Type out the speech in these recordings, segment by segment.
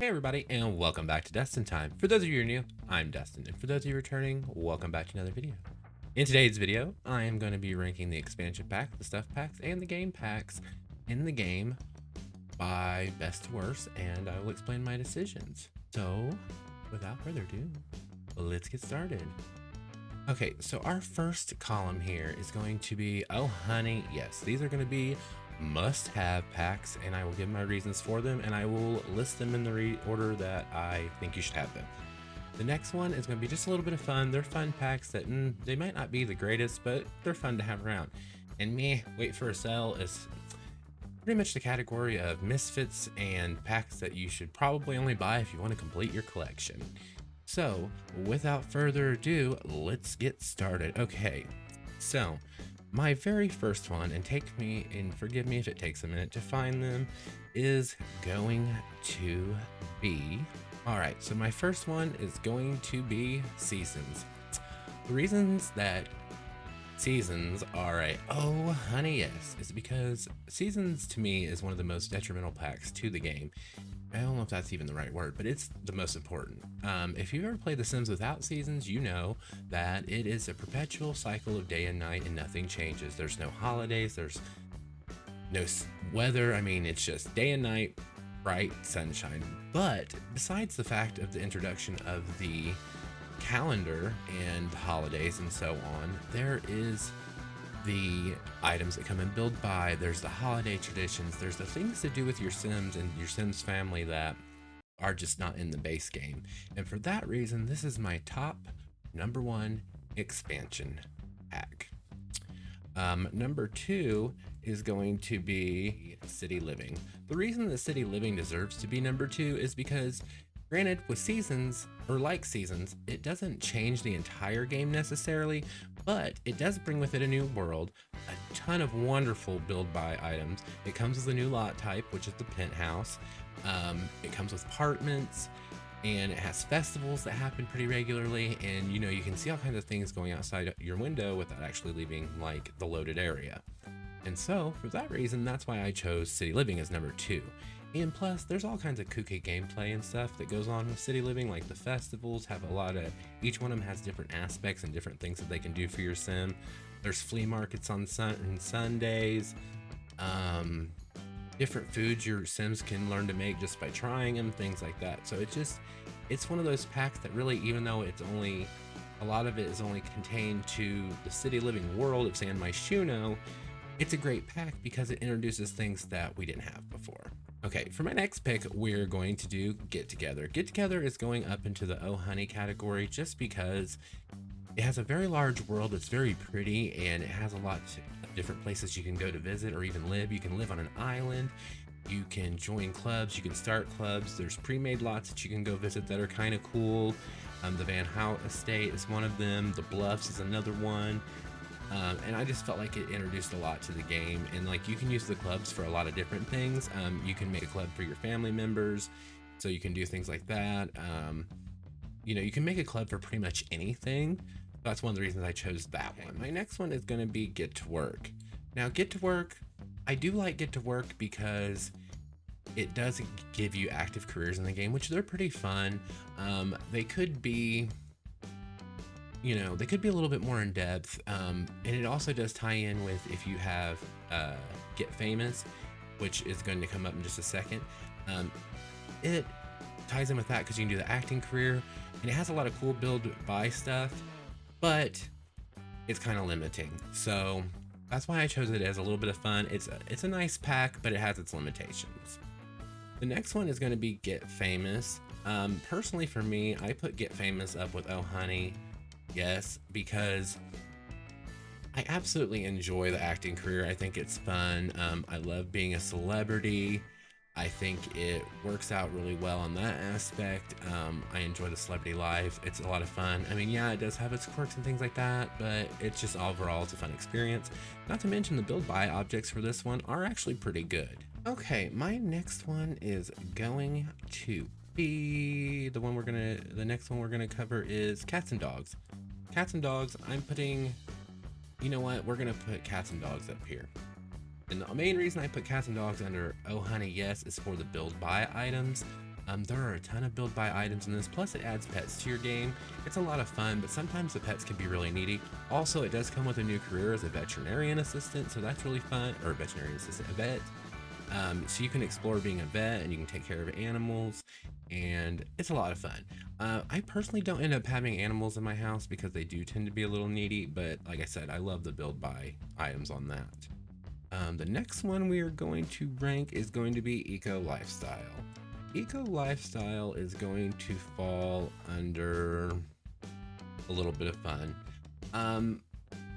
Hey everybody, and welcome back to Dustin Time. For those of you who are new, I'm Dustin, and for those of you returning, welcome back to another video. In today's video, I am going to be ranking the expansion pack, the stuff packs, and the game packs in the game by best to worst, and I will explain my decisions. So, without further ado, let's get started. Okay, so our first column here is going to be, oh honey, yes, these are going to be must-have packs, and I will give my reasons for them, and I will list them in the order that I think you should have them. The next one is going to be just a little bit of fun. They're fun packs that they might not be the greatest, but they're fun to have around. And wait for a sale is pretty much the category of misfits and packs that you should probably only buy if you want to complete your collection. So without further ado, let's get started. Okay, so my very first one, and forgive me if it takes a minute to find them, is going to be, all right, so my first one is going to be Seasons. The reasons that Seasons are oh honey yes is because Seasons to me is one of the most detrimental packs to the game. I don't know if that's even the right word, but it's the most important. If you've ever played The Sims without seasons, you know that it is a perpetual cycle of day and night and nothing changes. There's no holidays, there's no weather. I mean, it's just day and night, bright sunshine. But besides the fact of the introduction of the calendar and holidays and so on, there is the items that come in build by, there's the holiday traditions, there's the things to do with your Sims and your Sims family that are just not in the base game. And for that reason, this is my top number one expansion pack. Number two is going to be City Living. The reason that City Living deserves to be number two is because, granted, with Seasons, or like Seasons, it doesn't change the entire game necessarily, but it does bring with it a new world, a ton of wonderful build buy items. It comes with a new lot type, which is the penthouse. It comes with apartments, and it has festivals that happen pretty regularly, and you know, you can see all kinds of things going outside your window without actually leaving like the loaded area. And so for that reason, that's why I chose City Living as number two. And plus, there's all kinds of kooky gameplay and stuff that goes on with City Living, like the festivals have a lot of, each one of them has different aspects and different things that they can do for your sim. There's flea markets on Sundays, different foods your Sims can learn to make just by trying them, things like that. So it's one of those packs that really, even though it's only, a lot of it is only contained to the City Living world of San Myshuno, it's a great pack because it introduces things that we didn't have before. Okay, for my next pick, we're going to do Get Together. Get Together is going up into the Oh Honey category just because it has a very large world. It's very pretty, and it has a lot of different places you can go to visit or even live. You can live on an island. You can join clubs. You can start clubs. There's pre-made lots that you can go visit that are kind of cool. The Van Hout Estate is one of them. The Bluffs is another one. And I just felt like it introduced a lot to the game, and like you can use the clubs for a lot of different things. You can make a club for your family members, so you can do things like that. You know, you can make a club for pretty much anything. That's one of the reasons I chose that one. My next one is going to be Get to Work. Now, Get to Work, I do like Get to Work because it does give you active careers in the game, which they're pretty fun. They could be, you know, they could be a little bit more in depth, and it also does tie in with if you have Get Famous, which is going to come up in just a second. It ties in with that because you can do the acting career, and it has a lot of cool build buy stuff, but it's kind of limiting. So that's why I chose it as a little bit of fun. It's a nice pack, but it has its limitations. The next one is going to be Get Famous. Personally for me, I put Get Famous up with Oh Honey yes, because I absolutely enjoy the acting career. I think it's fun. I love being a celebrity. I think it works out really well on that aspect. I enjoy the celebrity life. It's a lot of fun. I mean, yeah, it does have its quirks and things like that, but it's just overall, it's a fun experience. Not to mention the build buy objects for this one are actually pretty good. Okay, my next one is going to be the next one we're gonna cover is Cats and Dogs. Cats and Dogs, I'm putting, you know what, we're gonna put Cats and Dogs up here. And the main reason I put Cats and Dogs under Oh Honey Yes is for the build buy items. There are a ton of build buy items in this, plus it adds pets to your game. It's a lot of fun, but sometimes the pets can be really needy. Also, it does come with a new career as a veterinarian assistant, so that's really fun, or veterinarian assistant, a vet. So you can explore being a vet and you can take care of animals, and it's a lot of fun. I personally don't end up having animals in my house because they do tend to be a little needy, but like I said, I love the build buy items on that. The next one we are going to rank is going to be Eco Lifestyle. Eco Lifestyle is going to fall under a little bit of fun.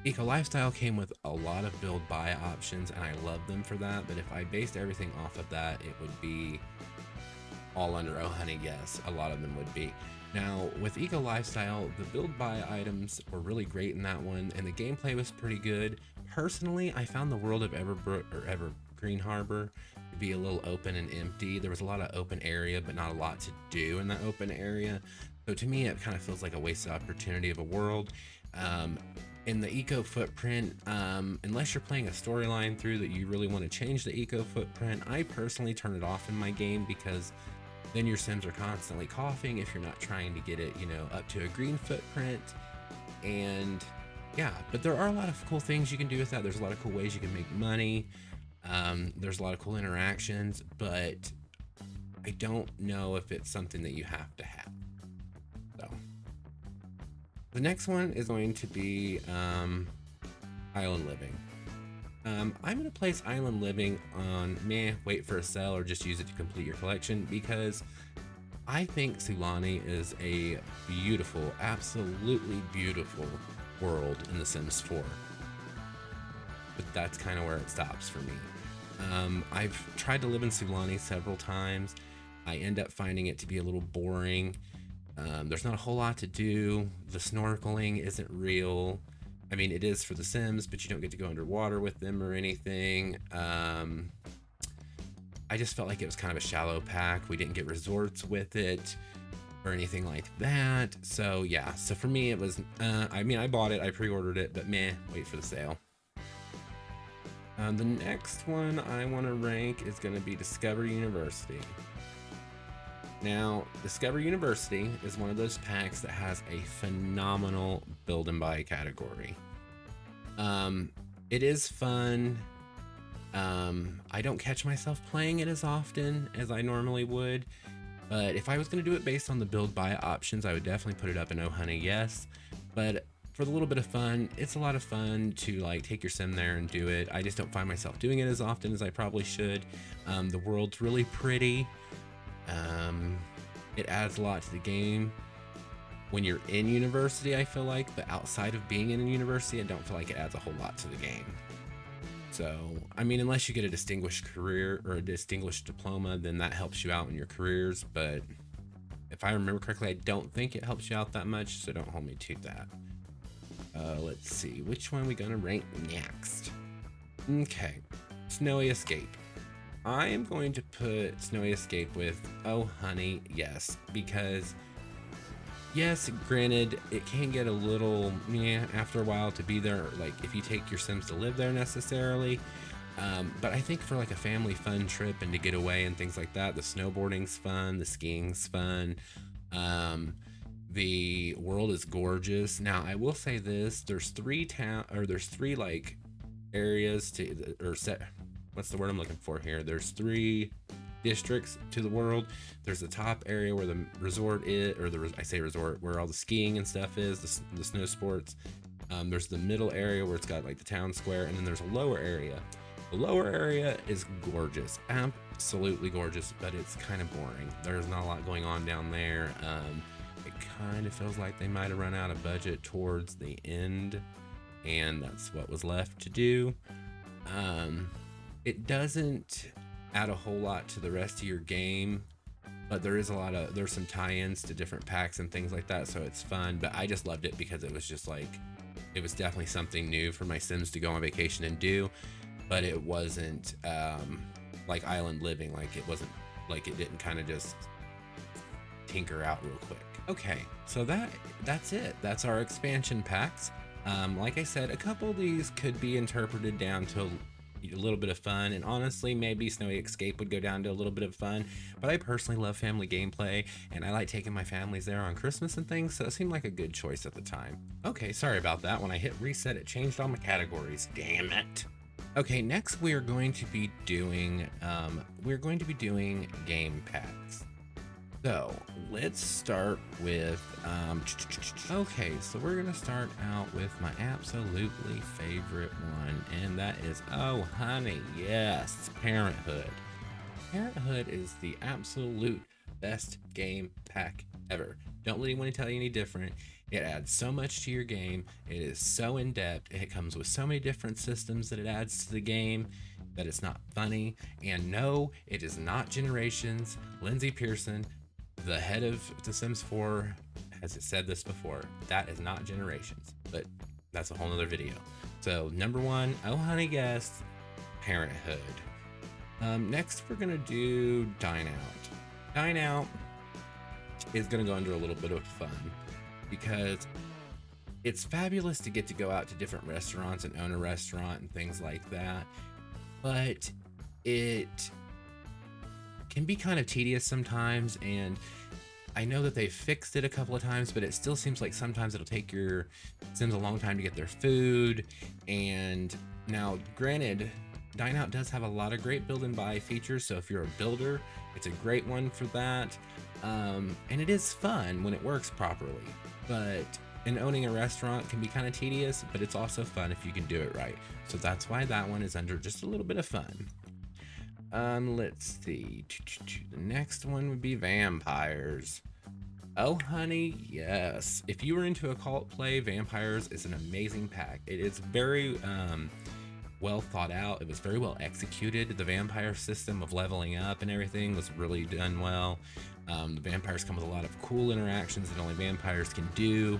Eco Lifestyle came with a lot of build buy options and I love them for that, but if I based everything off of that, it would be all under Oh Honey Yes, a lot of them would be. Now with Eco Lifestyle, the build buy items were really great in that one and the gameplay was pretty good. Personally, I found the world of Evergreen Harbor to be a little open and empty. There was a lot of open area, but not a lot to do in that open area. So to me, it kind of feels like a wasted opportunity of a world. In the eco footprint, unless you're playing a storyline through that you really want to change the eco footprint, I personally turn it off in my game because then your Sims are constantly coughing if you're not trying to get it, you know, up to a green footprint. And yeah, but there are a lot of cool things you can do with that. There's a lot of cool ways you can make money. There's a lot of cool interactions, but I don't know if it's something that you have to have. So the next one is going to be Island Living. I'm going to place Island Living on wait for a sale or just use it to complete your collection because I think Sulani is a beautiful, absolutely beautiful world in The Sims 4. But that's kind of where it stops for me. I've tried to live in Sulani several times. I end up finding it to be a little boring. There's not a whole lot to do. The snorkeling isn't real. I mean, it is for the Sims, but you don't get to go underwater with them or anything. I just felt like it was kind of a shallow pack. We didn't get resorts with it or anything like that. So yeah, so for me it was, I mean, I bought it, I pre-ordered it, but wait for the sale. The next one I want to rank is going to be Discover University. Now, Discover University is one of those packs that has a phenomenal build and buy category. It is fun. I don't catch myself playing it as often as I normally would, but if I was going to do it based on the build buy options, I would definitely put it up in Oh Honey Yes. But for the little bit of fun, it's a lot of fun to like take your sim there and do it. I just don't find myself doing it as often as I probably should. The world's really pretty. It adds a lot to the game when you're in university, I feel like, but outside of being in a university, I don't feel like it adds a whole lot to the game. So, I mean, unless you get a distinguished career or a distinguished diploma, then that helps you out in your careers. But if I remember correctly, I don't think it helps you out that much, so don't hold me to that. Let's see, which one are we gonna rank next? Okay, Snowy Escape. I am going to put Snowy Escape with Oh Honey Yes, because yes, granted, it can get a little after a while to be there, like if you take your Sims to live there necessarily. But I think for like a family fun trip and to get away and things like that, the snowboarding's fun, the skiing's fun. The world is gorgeous. Now, I will say this: there's three like areas to, or set. What's the word I'm looking for here? There's 3 districts to the world. There's the top area where the resort is, or I say resort, where all the skiing and stuff is, the snow sports. There's the middle area where it's got like the town square, and then there's a lower area. The lower area is gorgeous, absolutely gorgeous, but it's kind of boring. There's not a lot going on down there. It kind of feels like they might have run out of budget towards the end, and that's what was left to do. It doesn't add a whole lot to the rest of your game, but there's some tie-ins to different packs and things like that, so it's fun. But I just loved it because it was just like, it was definitely something new for my Sims to go on vacation and do, but it wasn't like Island Living. Like it wasn't like, it didn't kind of just tinker out real quick. Okay, so that's it. That's our expansion packs. Like I said, a couple of these could be interpreted down to a little bit of fun, and honestly maybe Snowy Escape would go down to a little bit of fun, but I personally love family gameplay and I like taking my families there on Christmas and things, so it seemed like a good choice at the time. Okay, sorry about that. When I hit reset it changed all my categories, damn it. Okay, next we are going to be doing game packs. So let's start with, okay, so we're gonna start out with my absolutely favorite one, and that is, oh honey, yes, Parenthood. Parenthood is the absolute best game pack ever. Don't let anyone tell you any different. It adds so much to your game. It is so in-depth. It comes with so many different systems that it adds to the game that it's not funny. And no, it is not Generations. Lindsay Pearson, the head of The Sims 4, has said this before. That is not Generations, but that's a whole nother video. So number one, oh honey, yes, Parenthood. Next we're gonna do Dine Out. Dine Out is gonna go under a little bit of fun because it's fabulous to get to go out to different restaurants and own a restaurant and things like that, but it can be kind of tedious sometimes, and I know that they've fixed it a couple of times, but it still seems like sometimes it'll take your Sims a long time to get their food. And now granted, Dine Out does have a lot of great build and buy features, so if you're a builder, it's a great one for that. And it is fun when it works properly, but owning a restaurant can be kind of tedious, but it's also fun if you can do it right. So that's why that one is under just a little bit of fun. Let's see. The next one would be Vampires. Oh honey, yes. If you were into occult play, Vampires is an amazing pack. It is very well thought out. It was very well executed. The vampire system of leveling up and everything was really done well. The vampires come with a lot of cool interactions that only vampires can do.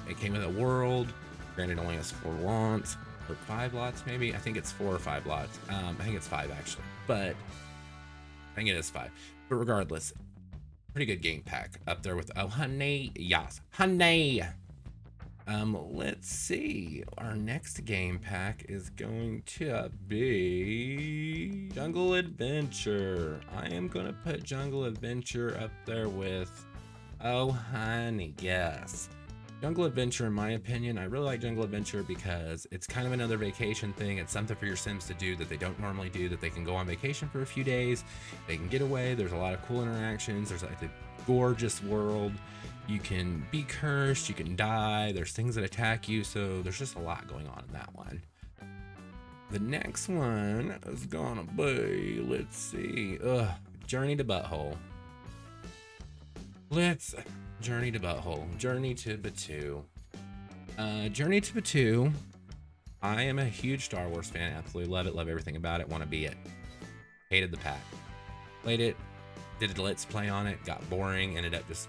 It came with a world. Granted, it only has 4 lots. Or 5 lots, maybe. I think it's 4 or 5 lots. I think it's 5 actually, but I think it is 5. But regardless, pretty good game pack up there with oh honey, yes, honey. Let's see. Our next game pack is going to be Jungle Adventure. I am gonna put Jungle Adventure up there with oh honey, yes. Jungle Adventure, in my opinion, I really like Jungle Adventure because it's kind of another vacation thing. It's something for your Sims to do that they don't normally do, that they can go on vacation for a few days. They can get away. There's a lot of cool interactions. There's like a gorgeous world. You can be cursed. You can die. There's things that attack you. So there's just a lot going on in that one. The next one is gonna be, let's see, Journey to Butthole. Journey to Butthole. Journey to Batuu. Journey to Batuu. I am a huge Star Wars fan. Absolutely love it. Love everything about it. Want to be it. Hated the pack. Played it. Did a let's play on it. Got boring. Ended up just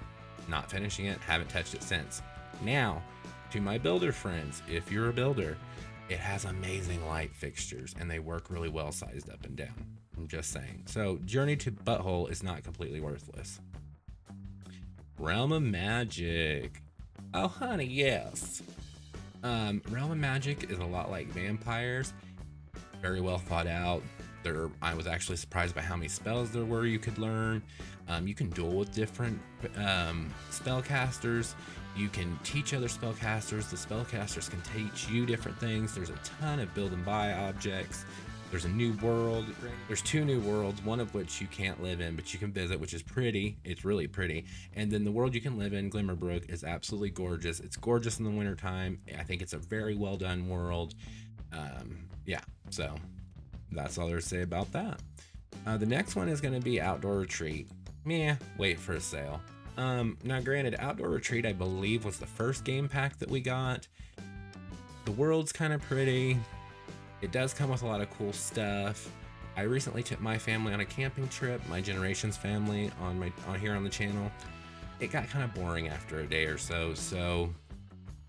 not finishing it. Haven't touched it since. Now, to my builder friends, if you're a builder, it has amazing light fixtures and they work really well sized up and down. I'm just saying. So Journey to Butthole is not completely worthless. Realm of Magic. Oh honey, yes. Realm of Magic is a lot like Vampires. Very well thought out. I was actually surprised by how many spells there were you could learn. You can duel with different spellcasters. You can teach other spellcasters. The spellcasters can teach you different things. There's a ton of build and buy objects. There's a new world. There's 2 new worlds, one of which you can't live in, but you can visit, which is pretty. It's really pretty. And then the world you can live in, Glimmerbrook, is absolutely gorgeous. It's gorgeous in the wintertime. I think it's a very well done world. Yeah, so that's all there's to say about that. The next one is going to be Outdoor Retreat. Meh, wait for a sale. Now granted, Outdoor Retreat, I believe, was the first game pack that we got. The world's kind of pretty. It does come with a lot of cool stuff. I recently took my family on a camping trip, my Generations family, on here on the channel. It got kind of boring after a day or so, so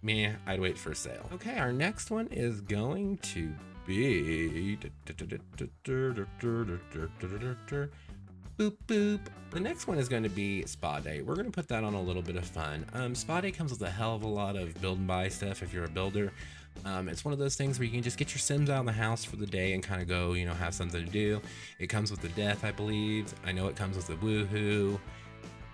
meh, I'd wait for a sale. Okay, our next one is going to be Boop, boop. The next one is going to be Spa Day. We're going to put that on a little bit of fun. Spa Day comes with a hell of a lot of build and buy stuff if you're a builder. It's one of those things where you can just get your Sims out of the house for the day and kind of go, you know, have something to do. It comes with the death, I believe. I know it comes with the woohoo.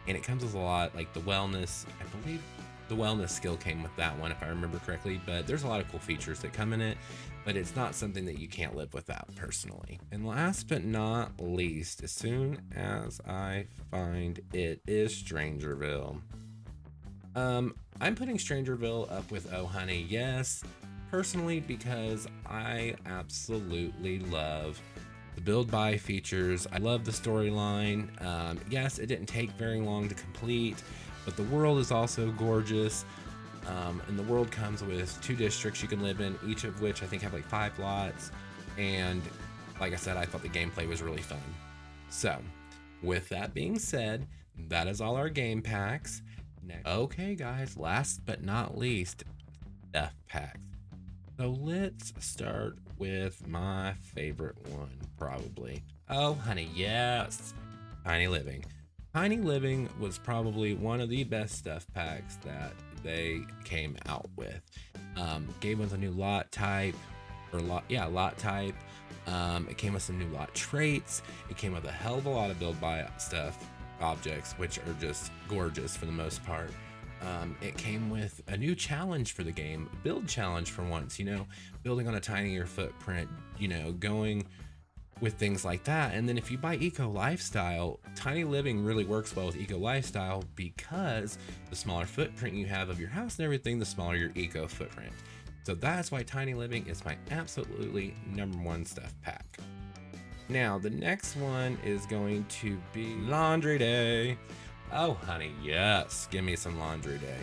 And it comes with a lot, like the wellness. I believe the wellness skill came with that one, if I remember correctly. But there's a lot of cool features that come in it. But it's not something that you can't live without, personally. And last but not least, as soon as I find it, is Strangerville. I'm putting Strangerville up with Oh Honey Yes, personally, because I absolutely love the build buy features. I love the storyline. Yes, it didn't take very long to complete, but the world is also gorgeous. And the world comes with 2 districts you can live in, each of which I think have like 5 lots. And like I said, I thought the gameplay was really fun. So with that being said, that is all our game packs. Okay guys, last but not least, stuff packs. So let's start with my favorite one, probably. Oh honey, yes, Tiny Living. Tiny Living was probably one of the best stuff packs that they came out with. Gave us a new lot type, lot type. It came with some new lot traits. It came with a hell of a lot of build by stuff objects, which are just gorgeous for the most part. It came with a new challenge for the game, build challenge for once, you know, building on a tinier footprint, you know, going with things like that. And then if you buy Eco Lifestyle, Tiny Living really works well with Eco Lifestyle because the smaller footprint you have of your house and everything, the smaller your eco footprint. So that's why Tiny Living is my absolutely #1 stuff pack. Now, the next one is going to be Laundry Day. Oh honey, yes, give me some Laundry Day.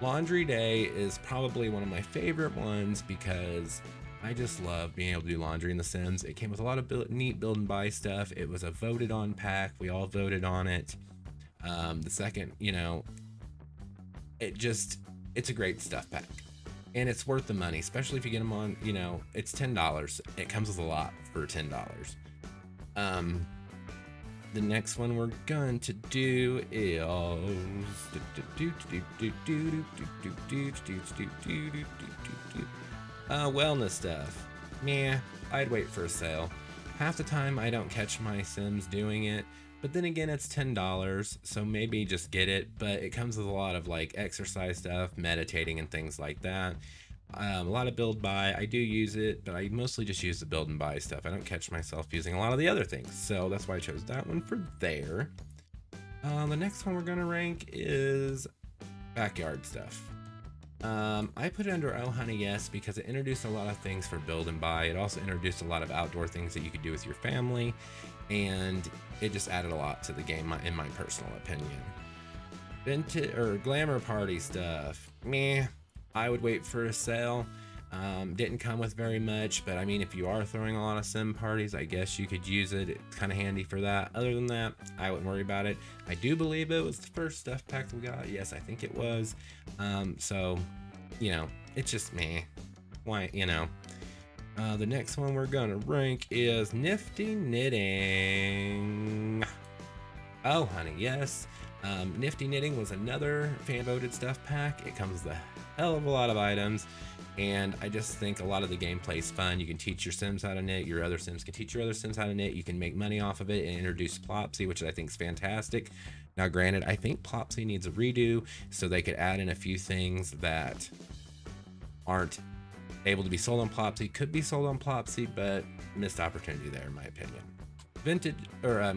Laundry Day is probably one of my favorite ones because I just love being able to do laundry in The Sims. It came with a lot of neat build and buy stuff. It was a voted on pack. We all voted on it. The second, you know, it's a great stuff pack. And it's worth the money, especially if you get them on, you know, it's $10. It comes with a lot for $10. The next one we're going to do is wellness stuff. Meh, I'd wait for a sale. Half the time I don't catch my Sims doing it, but then again it's $10, so maybe just get it. But it comes with a lot of like exercise stuff, meditating and things like that. A lot of build buy. I do use it, but I mostly just use the build and buy stuff. I don't catch myself using a lot of the other things, so that's why I chose that one for there. The next one we're gonna rank is backyard stuff. I put it under Oh Honey Yes because it introduced a lot of things for build and buy. It also introduced a lot of outdoor things that you could do with your family, and it just added a lot to the game, in my personal opinion. Vintage or glamour party stuff. Meh. I would wait for a sale. Didn't come with very much, but I mean, if you are throwing a lot of sim parties, I guess you could use it. It's kind of handy for that. Other than that, I wouldn't worry about it. I do believe it was the first stuff pack we got. Yes, I think it was. So, you know, it's just meh. Why, you know. The next one we're gonna rank is Nifty Knitting. Oh, honey, yes. Nifty Knitting was another fan voted stuff pack. It comes with a hell of a lot of items, and I just think a lot of the gameplay is fun. You can teach your Sims how to knit, your other Sims can teach your other Sims how to knit, you can make money off of it and introduce Plopsy, which I think is fantastic. Now granted, I think Plopsy needs a redo, so they could add in a few things that aren't able to be sold on Plopsy, could be sold on Plopsy, but missed opportunity there in my opinion. Vintage, or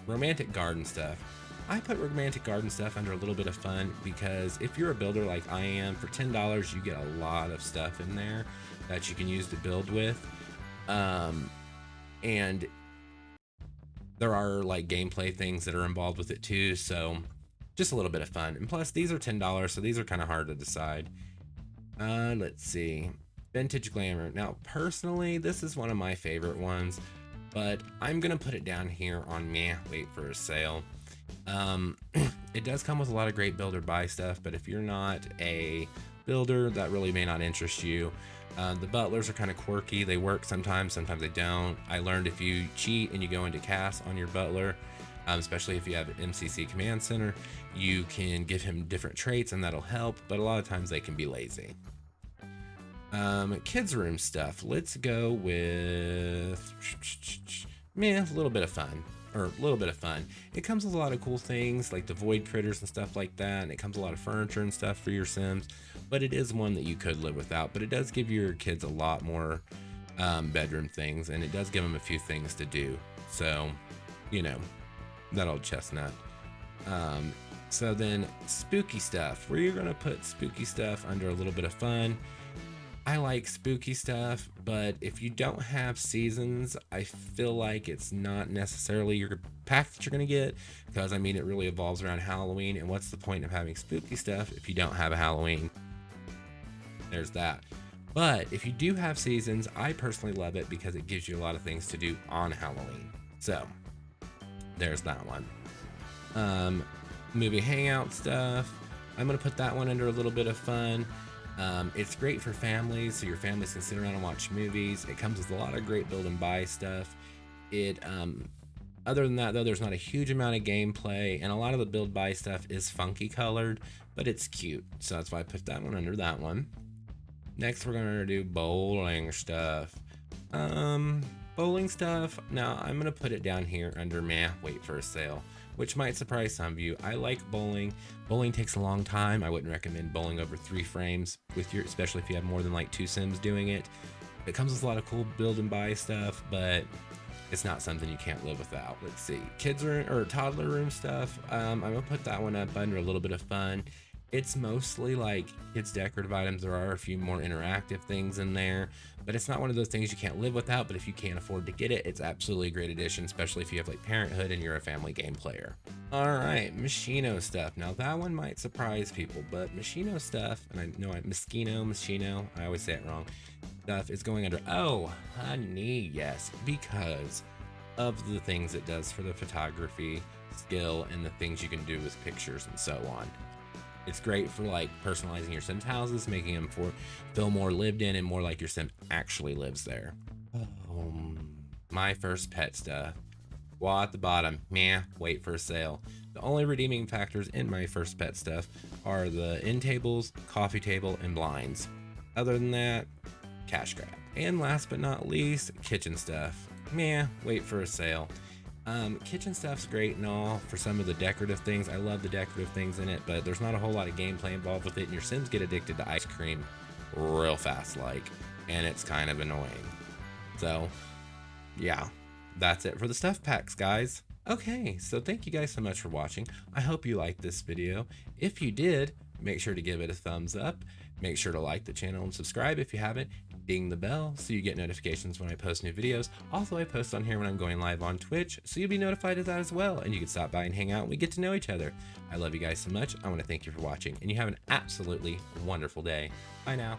romantic garden stuff. I put romantic garden stuff under a little bit of fun because if you're a builder like I am, for $10 you get a lot of stuff in there that you can use to build with. And there are like gameplay things that are involved with it too, so just a little bit of fun. And plus these are $10, so these are kind of hard to decide. Let's see. Vintage glamour. Now personally, this is one of my favorite ones, but I'm gonna put it down here on meh, wait for a sale. It does come with a lot of great build or buy stuff, but if you're not a builder, that really may not interest you. The butlers are kind of quirky. They work sometimes they don't. I learned if you cheat and you go into cast on your butler, especially if you have MCC Command Center, you can give him different traits and that'll help, but a lot of times they can be lazy. Kids room stuff. Let's go with a little bit of fun. It comes with a lot of cool things like the void critters and stuff like that, and it comes with a lot of furniture and stuff for your Sims, but it is one that you could live without. But it does give your kids a lot more bedroom things, and it does give them a few things to do. So, you know, that old chestnut. So then spooky stuff, where you're gonna put spooky stuff under a little bit of fun. I like spooky stuff, but if you don't have seasons, I feel like it's not necessarily your pack that you're going to get, because I mean, it really evolves around Halloween, and what's the point of having spooky stuff if you don't have a Halloween? There's that. But if you do have seasons, I personally love it because it gives you a lot of things to do on Halloween. So there's that one. Movie hangout stuff, I'm going to put that one under a little bit of fun. It's great for families, so your families can sit around and watch movies. It comes with a lot of great build and buy stuff. Other than that though, there's not a huge amount of gameplay, and a lot of the build buy stuff is funky colored, but it's cute, so that's why I put that one under that one. Next, we're gonna do bowling stuff. Bowling stuff, now I'm gonna put it down here under wait for a sale, which might surprise some of you. I like bowling. Bowling takes a long time. I wouldn't recommend bowling over 3 frames especially if you have more than like 2 Sims doing it. It comes with a lot of cool build and buy stuff, but it's not something you can't live without. Let's see, kids room or toddler room stuff. I'm gonna put that one up under a little bit of fun. It's mostly like kids decorative items. There are a few more interactive things in there, but it's not one of those things you can't live without. But if you can't afford to get it, it's absolutely a great addition, especially if you have like parenthood and you're a family game player. All right, Machino stuff. Now that one might surprise people, but Machino stuff, and I know Machino, I always say it wrong, stuff is going under, oh honey, yes, because of the things it does for the photography skill and the things you can do with pictures and so on. It's great for like personalizing your Sims houses, making them feel more lived in and more like your Sim actually lives there. My first pet stuff. Well, at the bottom, wait for a sale. The only redeeming factors in my first pet stuff are the end tables, coffee table, and blinds. Other than that, cash grab. And last but not least, kitchen stuff. Wait for a sale. Kitchen stuff's great and all for some of the decorative things. I love the decorative things in it, but there's not a whole lot of gameplay involved with it, and your Sims get addicted to ice cream real fast, and it's kind of annoying. So yeah, that's it for the stuff packs, guys. Okay, so thank you guys so much for watching. I hope you liked this video. If you did, make sure to give it a thumbs up. Make sure to like the channel and subscribe if you haven't. Ding the bell so you get notifications when I post new videos. Also, I post on here when I'm going live on Twitch, so you'll be notified of that as well, and you can stop by and hang out and we get to know each other. I love you guys so much. I want to thank you for watching, and you have an absolutely wonderful day. Bye now.